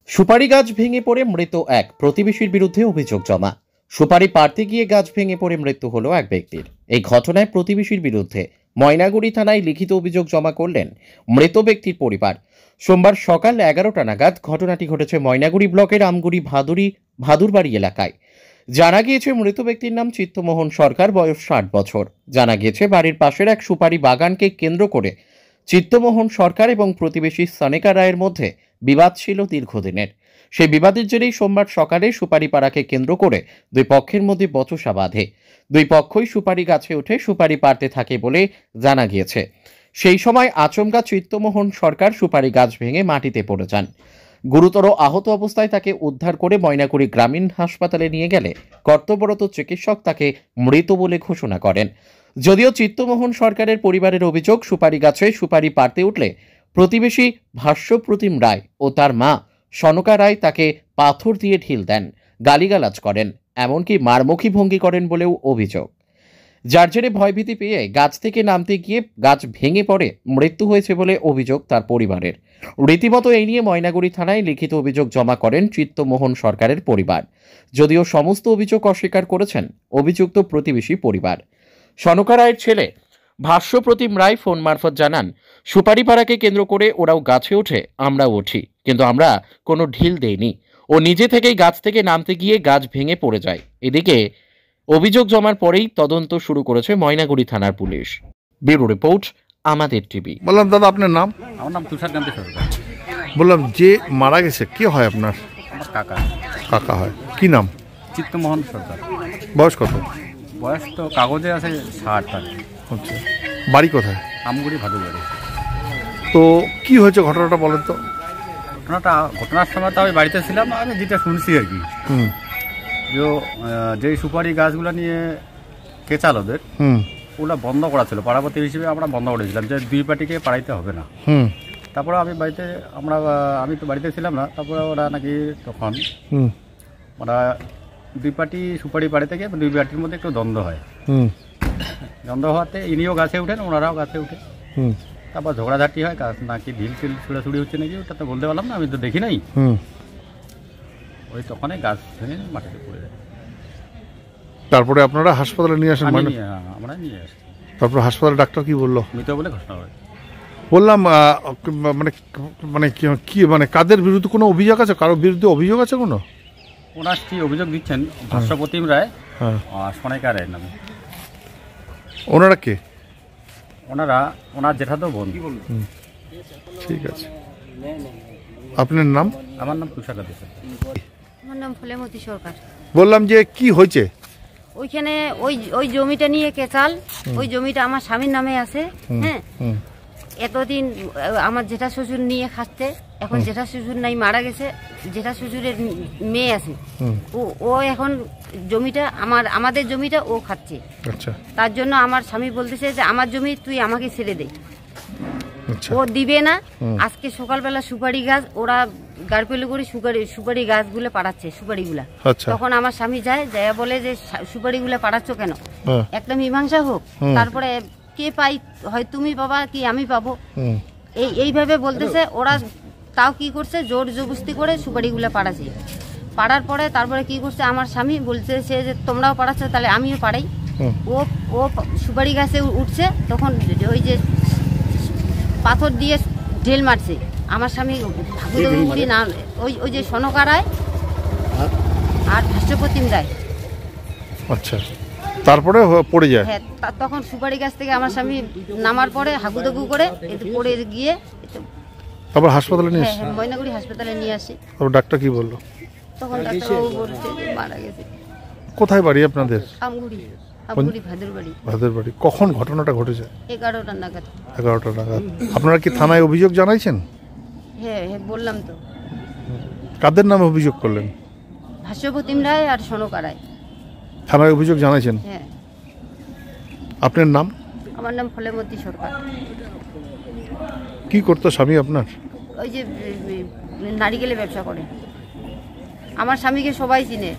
সুপারি গাছ ভেঙে পড়ে মৃত এক প্রতিবেশীর বিরুদ্ধে অভিযোগ জমা। সুপারি পাড়তে গিয়ে গাছ ভেঙে পড়ে মৃত্যু হলো এক ব্যক্তির। এই ঘটনায় প্রতিবেশীর বিরুদ্ধে ময়নাগুড়ি থানায় লিখিত অভিযোগ জমা করলেন মৃত ব্যক্তির পরিবার। সোমবার সকাল 11টা নাগাদ ঘটনাটি ঘটেছে ময়নাগুড়ি ব্লকের আমগুড়ি ভাদুরবাড়ি এলাকায়। জানা গিয়েছে মৃত ব্যক্তির নাম চিত্তমোহন সরকার, বয়স 60 বছর। জানা গিয়েছে বাড়ির পাশের এক সুপারি বাগানকে কেন্দ্র করে চিত্তমোহন সরকার এবং প্রতিবেশী সনেকা রায়ের মধ্যে বিবাদ ছিল দীর্ঘদিনের। সেই বিবাদের জেরেই সোমবার সকালে সুপারি পাড়াকে কেন্দ্র করে দুই পক্ষের মধ্যে বচসা বাধে। দুই পক্ষই সুপারি গাছে উঠে সুপারি পাড়তে থাকে বলে জানা গিয়েছে। সেই সময় আচমকা চিত্তমোহন সরকার সুপারি গাছ ভেঙে মাটিতে পড়ে যান। গুরুতর আহত অবস্থায় তাকে উদ্ধার করে ময়নাগুড়ি গ্রামীণ হাসপাতালে নিয়ে গেলে কর্তব্যরত চিকিৎসক তাকে মৃত বলে ঘোষণা করেন। যদিও চিত্তমোহন সরকারের পরিবারের অভিযোগ, সুপারি গাছে সুপারি পাড়তে উঠলে প্রতিবেশী ভাষ্যপ্রতিম রায় ও তার মা সনকা রায় তাকে পাথর দিয়ে ঢিল দেন, গালিগালাজ করেন, এমনকি মারমুখী ভঙ্গি করেন বলেও অভিযোগ। যার জেরে ভয়ভীতি পেয়ে গাছ থেকে নামতে গিয়ে গাছ ভেঙে পড়ে মৃত্যু হয়েছে বলে অভিযোগ তার পরিবারের। রীতিমতো এই নিয়ে ময়নাগুড়ি থানায় লিখিত অভিযোগ জমা করেন চিত্তমোহন সরকারের পরিবার। যদিও সমস্ত অভিযোগ অস্বীকার করেছেন অভিযুক্ত প্রতিবেশী পরিবার। সনকা রায়ের ছেলে ভাষ্যপ্রতিম রায় ফোন মারফত জানান, সুপারি পাড়াকে কেন্দ্র করে ওরাও গাছে ওঠে, আমরাও উঠি, কিন্তু আমরা কোনো ঢিল দেইনি। ও নিজে থেকেই গাছ থেকে নামতে গিয়ে গাছ ভেঙে পড়ে যায়। এদিকে অভিযোগ জমার পরেই তদন্ত শুরু করেছে ময়নাগুড়ি থানার পুলিশ। ব্যুরো রিপোর্ট, আমাদের টিভি। বললাম দাদা, আপনার নাম? আমার নাম তুষারকান্তি সরকার। বললাম যে মারা গেছে কে হয় আপনার? আমার কাকা। কাকা হয়, কি নাম? চিত্তমোহন সরকার। বয়স কত? বয়স তো কাগজে আছে 60। আচ্ছা, বাড়ি কোথায়? আমগুড়ি ভাদুরবাড়ি। তো কি হয়েছে ঘটনাটা বলেন তো? ঘটনার সময় তো আমি বাড়িতে ছিলাম, আমি যেটা শুনছি আর কি, যে সুপারি গাছগুলো নিয়ে কেচাল ওদের, ওগুলো বন্ধ করা ছিল। পাড়াপতি হিসেবে আমরা বন্ধ করেছিলাম যে দুই পার্টিকে পাড়াইতে হবে না। তারপরে আমি তো বাড়িতে ছিলাম না। তারপরে ওরা নাকি তখন ওরা দুই পার্টি সুপারি পাড়ে থেকে দুই পার্টির মধ্যে একটু দ্বন্দ্ব হয়। দ্বন্দ্ব হওয়াতে ইনিও গাছে উঠেন, ওনারাও গাছে উঠে। তারপর ঝগড়াঝাটি হয়, গাছ নাকি ঢিল টিল ছুড়াছুড়ি হচ্ছে নাকি, ওটা তো বলতে পারলাম না, আমি তো দেখি নাই। ওই তখনই গাছ ভেঙে মাটিতে পড়ে যায়। তারপরে আপনারা হাসপাতালে নিয়ে আসেন? আমরা নিয়ে আসি। তারপর হাসপাতালে ডাক্তার কি বললো? মৃত বলে ঘোষণা হয়। বললাম মানে মানে কি মানে কাদের বিরুদ্ধে কোনো অভিযোগ আছে? কারোর বিরুদ্ধে অভিযোগ আছে কোনো? ওনার কি অভিযোগ দিচ্ছেন ভাষ্যপ্রতিম রায় আর সনেকা রায়ের নামে। ওনারা কে? ওনার জেঠাতো বোন। ঠিক আছে, আপনার নাম? আমার নাম তুষারকান্তি সরকার। আমার নাম ফুলেমতি সরকার। বললাম যে কি হয়েছে ওইখানে? ওই জমিটা নিয়ে কেচাল। ওই জমিটা আমার স্বামীর নামে আছে। হ্যাঁ, এতদিন আমার জেঠা শ্বশুর নিয়ে খাচ্ছে। এখন জেঠা শ্বশুর নাই, মারা গেছে। জেঠা শ্বশুরের মেয়ে আছে, ও এখন জমিটা আমাদের জমিটা ও খাচ্ছে। আচ্ছা, তার জন্য আমার স্বামী বলতেছে যে আমার জমি তুই আমাকে ছেড়ে দে। ও দিবে না। আজকে সকালবেলা সুপারি গাছ ওরা গাড়পেলে করে সুপারি গাছগুলো পাড়াচ্ছে, সুপারিগুলা। তখন আমার স্বামী যায় বলে যে সুপারিগুলো পাড়াচ্ছ কেন, একটা মীমাংসা হোক, তারপরে কে পাই, হয় তুমি পাবা কি আমি পাবো, এইভাবে বলতেছে। ওরা তাও কি করছে, জোর জবরদস্তি করে সুপারিগুলো পাড়াচ্ছে। পাড়ার পরে তারপরে কি করছে, আমার স্বামী বলছে যে তোমরাও পাড়াচ্ছ, তাহলে আমিও পাড়াই। ও সুপারি গাছে উঠছে, তখন ওই যে পাথর দিয়ে ঢেল মারছে। আমার স্বামী না, ওই যে সনকা রায় আর ভাষ্যপ্রতিম রায়। আচ্ছা, তারপরে পড়ে যায়। হ্যাঁ, তখন সুপারি গাছ থেকে আমার স্বামী নামার পরে হাগুদাগু করে পড়ে গিয়ে তারপর হাসপাতালে নিয়ে আসে। ময়নাগুড়ি হাসপাতালে নিয়ে আসি। তারপর ডাক্তার কি বললো? তখন ডাক্তারবাবু বলছে যে মারা গেছে। কোথায় বাড়ি আপনাদের? আমগুড়ি ভাদুরবাড়ি। ভাদুরবাড়ি। কখন ঘটনাটা ঘটেছে? 11টা নাগাদ। 11টা নাগাদ। আপনারা কি থানায় অভিযোগ জানাইছেন? হ্যাঁ, বললাম তো। কাদের নামে অভিযোগ করলেন? ভাষ্যপ্রতিম রায় আর সনকা রায়। থানায় অভিযোগ জানাইছেন? হ্যাঁ। আপনার নাম? আমার নাম ফুলেমতি সরকার। কি করতো স্বামী আপনার? ওই যে নারিকেলের ব্যবসা করে। আমার স্বামীকে সবাই চিনে।